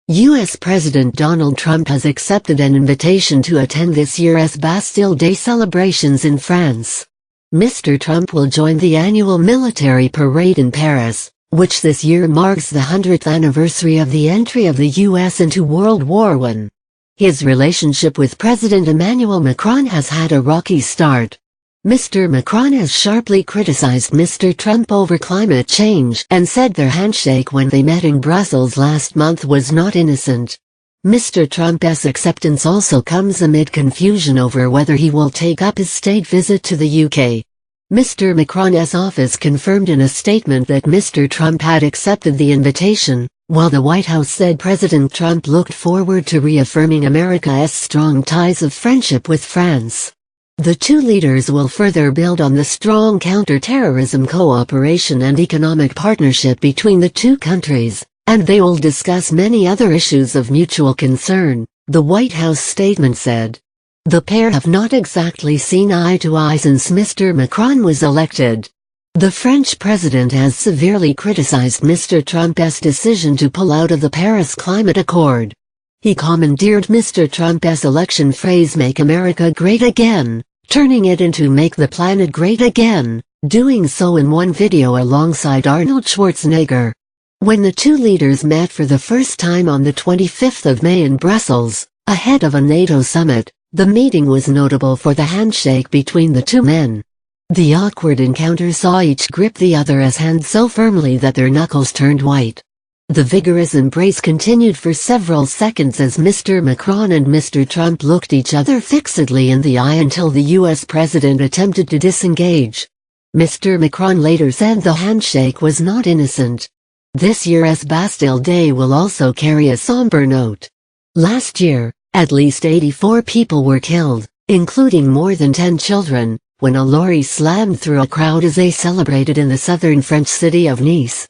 U.S. President Donald Trump has accepted an invitation to attend this year's Bastille Day celebrations in France. Mr. Trump will join the annual military parade in Paris, which this year marks the 100th anniversary of the entry of the U.S. into World War I. His relationship with President Emmanuel Macron has had a rocky start. Mr. Macron has sharply criticized Mr. Trump over climate change and said their handshake when they met in Brussels last month was not innocent. Mr. Trump's acceptance also comes amid confusion over whether he will take up his state visit to the UK. Mr. Macron's office confirmed in a statement that Mr. Trump had accepted the invitation, while the White House said President Trump looked forward to reaffirming America's strong ties of friendship with France. The two leaders will further build on the strong counter-terrorism cooperation and economic partnership between the two countries, and they will discuss many other issues of mutual concern, the White House statement said. The pair have not exactly seen eye to eye since Mr. Macron was elected. The French president has severely criticized Mr. Trump's decision to pull out of the Paris Climate Accord. He commandeered Mr. Trump's election phrase "Make America Great Again," turning it into "Make the Planet Great Again," doing so in one video alongside Arnold Schwarzenegger. When the two leaders met for the first time on the 25th of May in Brussels, ahead of a NATO summit, the meeting was notable for the handshake between the two men. The awkward encounter saw each grip the other's hand so firmly that their knuckles turned white. The vigorous embrace continued for several seconds as Mr. Macron and Mr. Trump looked each other fixedly in the eye until the U.S. president attempted to disengage. Mr. Macron later said the handshake was not innocent. This year's Bastille Day will also carry a somber note. Last year, at least 84 people were killed, including more than 10 children, when a lorry slammed through a crowd as they celebrated in the southern French city of Nice.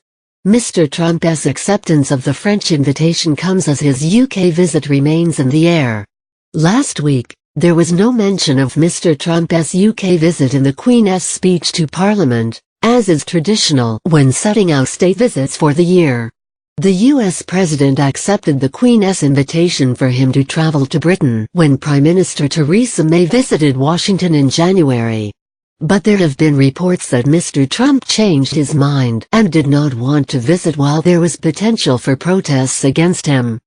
Mr. Trump's acceptance of the French invitation comes as his UK visit remains in the air. Last week, there was no mention of Mr. Trump's UK visit in the Queen's speech to Parliament, as is traditional when setting out state visits for the year. The US president accepted the Queen's invitation for him to travel to Britain when Prime Minister Theresa May visited Washington in January. But there have been reports that Mr. Trump changed his mind and did not want to visit while there was potential for protests against him.